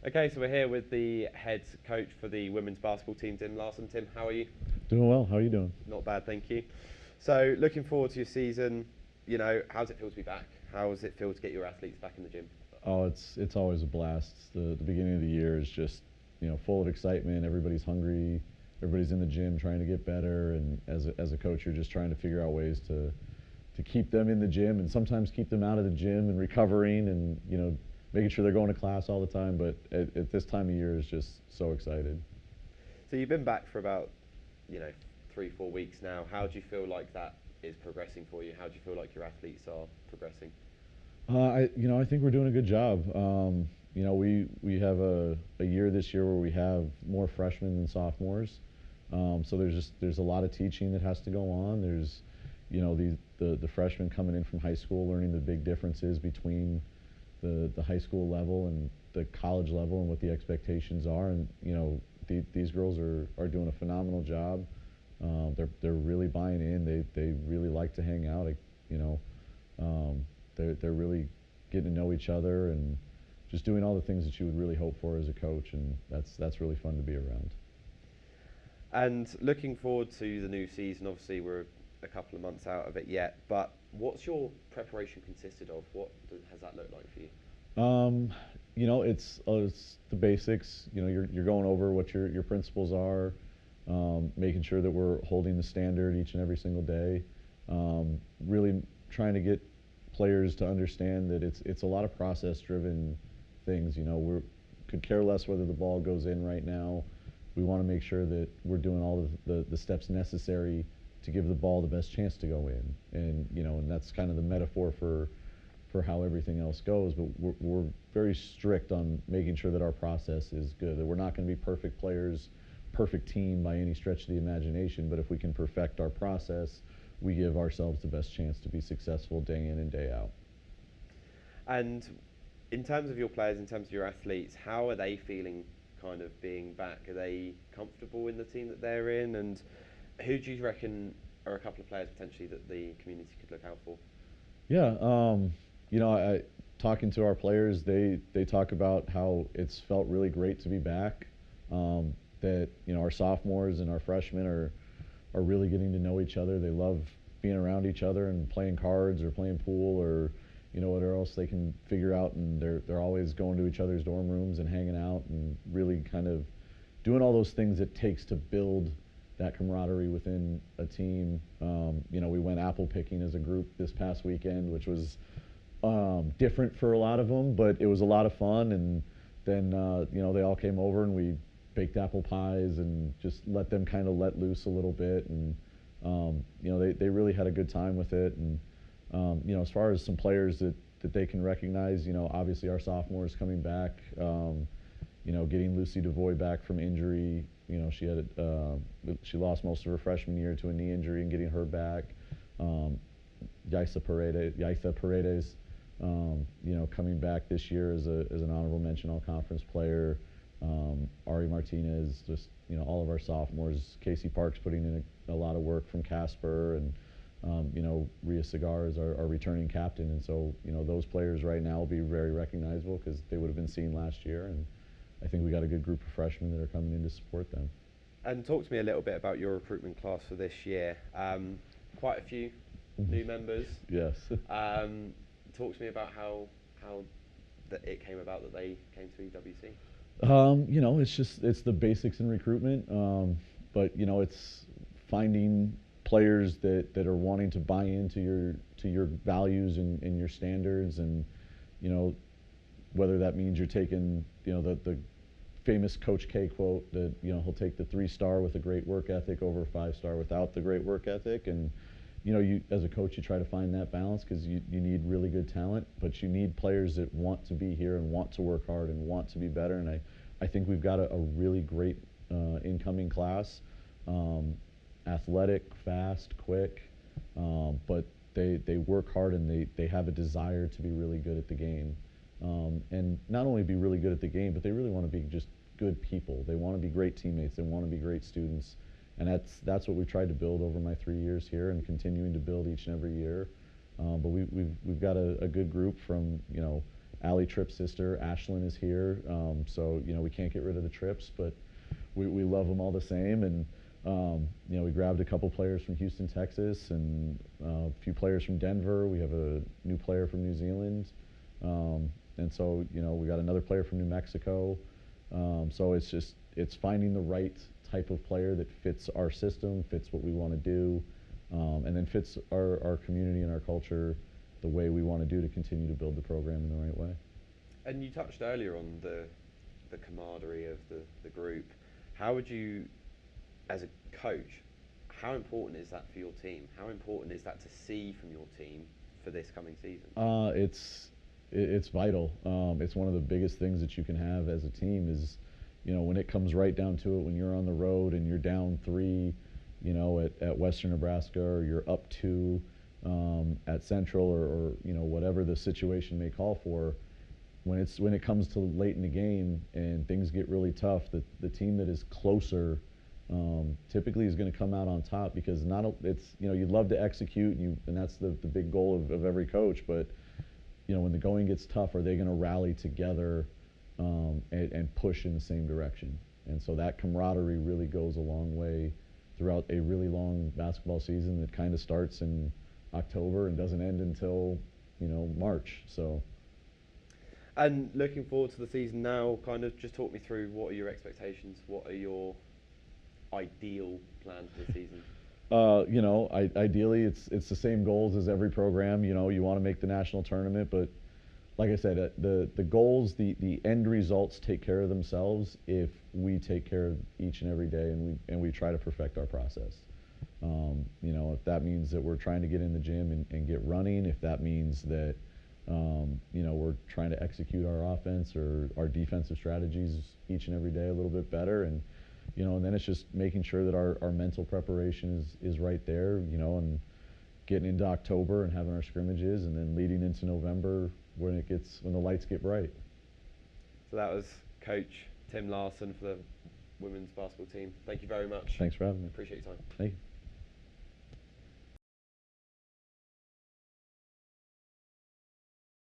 Okay, so we're here with the head coach for the women's basketball team, Tim Larsen. Tim, how are you? Doing well. How are you doing? Not bad, thank you. So, looking forward to your season. How does it feel to be back? How does it feel to get your athletes back in the gym? Oh, it's always a blast. The beginning of the year is just full of excitement. Everybody's hungry. Everybody's in the gym trying to get better. And as a coach, you're just trying to figure out ways to keep them in the gym and sometimes keep them out of the gym and recovering and making sure they're going to class all the time. But at this time of year is just so excited. So, you've been back for about, you know, 3, 4 weeks now. How do you feel like that is progressing for you? How do you feel like your athletes are progressing? I think we're doing a good job. We have a year this year where we have more freshmen than sophomores. So there's a lot of teaching that has to go on. There's the freshmen coming in from high school, learning the big differences between the high school level and the college level and what the expectations are. And these girls are doing a phenomenal job. They're really buying in. They really like to hang out. You know, they're really getting to know each other and just doing all the things that you would really hope for as a coach, and that's really fun to be around. And looking forward to the new season, obviously we're a couple of months out of it yet, but what's your preparation consisted of? Has that looked like for you? Um, it's the basics. You're going over what your principles are, making sure that we're holding the standard each and every single day. Really trying to get players to understand that it's a lot of process-driven things. We could care less whether the ball goes in right now. We want to make sure that we're doing all of the steps necessary to give the ball the best chance to go in, and that's kind of the metaphor for how everything else goes. But we're very strict on making sure that our process is good. That we're not going to be perfect players, perfect team by any stretch of the imagination. But if we can perfect our process, we give ourselves the best chance to be successful day in and day out. And in terms of your players, in terms of your athletes, how are they feeling kind of being back? Are they comfortable in the team that they're in? And who do you reckon are a couple of players potentially that the community could look out for? Yeah, I talking to our players, they talk about how it's felt really great to be back. That our sophomores and our freshmen are really getting to know each other. They love being around each other and playing cards or playing pool or whatever else they can figure out, and they're always going to each other's dorm rooms and hanging out and really kind of doing all those things it takes to build that camaraderie within a team. We went apple picking as a group this past weekend, which was different for a lot of them, but it was a lot of fun. And then they all came over and we baked apple pies and just let them kind of let loose a little bit. And they really had a good time with it. And as far as some players that they can recognize, obviously our sophomores coming back, getting Lucy DeVoy back from injury. She lost most of her freshman year to a knee injury, and getting her back. Yaisa Paredes, coming back this year as an honorable mention all-conference player. Ari Martinez, just all of our sophomores. Casey Parks putting in a lot of work from Casper, and Rhea Cigar is our returning captain. And so those players right now will be very recognizable because they would have been seen last year, and I think we got a good group of freshmen that are coming in to support them. And talk to me a little bit about your recruitment class for this year. Quite a few new members. Yes. Talk to me about how that it came about that they came to EWC. It's the basics in recruitment, but it's finding players that are wanting to buy into your values and your standards, and whether that means you're taking the famous Coach K quote that he'll take the 3-star with a great work ethic over a 5-star without the great work ethic. And you as a coach, you try to find that balance because you need really good talent, but you need players that want to be here and want to work hard and want to be better. And I think we've got a really great incoming class. Athletic, fast, quick, but they work hard, and they have a desire to be really good at the game. And not only be really good at the game, but they really want to be just good people. They want to be great teammates. They want to be great students. And that's what we've tried to build over my 3 years here, and continuing to build each and every year. But we've got a good group from Allie Tripp's sister, Ashlyn, is here. So, we can't get rid of the Tripps, but we love them all the same. And, we grabbed a couple players from Houston, Texas, and a few players from Denver. We have a new player from New Zealand. And so, we got another player from New Mexico. So it's finding the right type of player that fits our system, fits what we want to do, and then fits our community and our culture the way we want to do to continue to build the program in the right way. And you touched earlier on the camaraderie of the group. How would you, as a coach, how important is that for your team? How important is that to see from your team for this coming season? It's vital. It's one of the biggest things that you can have as a team is, when it comes right down to it, when you're on the road and you're down 3, at Western Nebraska, or you're up 2 at Central, or whatever the situation may call for. When it comes to late in the game and things get really tough, the team that is closer typically is going to come out on top, because you'd love to execute, and that's the big goal of every coach, but when the going gets tough, are they going to rally together and push in the same direction? And so that camaraderie really goes a long way throughout a really long basketball season that kind of starts in October and doesn't end until March. So. And looking forward to the season now, kind of just talk me through, what are your expectations? What are your ideal plan for the season? Ideally, it's the same goals as every program. You want to make the national tournament, but like I said, the goals, the end results take care of themselves if we take care of each and every day, and we try to perfect our process. If that means that we're trying to get in the gym and get running, if that means that we're trying to execute our offense or our defensive strategies each and every day a little bit better, and then it's just making sure that our mental preparation is right there, and getting into October and having our scrimmages, and then leading into November when the lights get bright. So that was Coach Tim Larsen for the women's basketball team. Thank you very much. Thanks for having me. Appreciate your time. Thank you.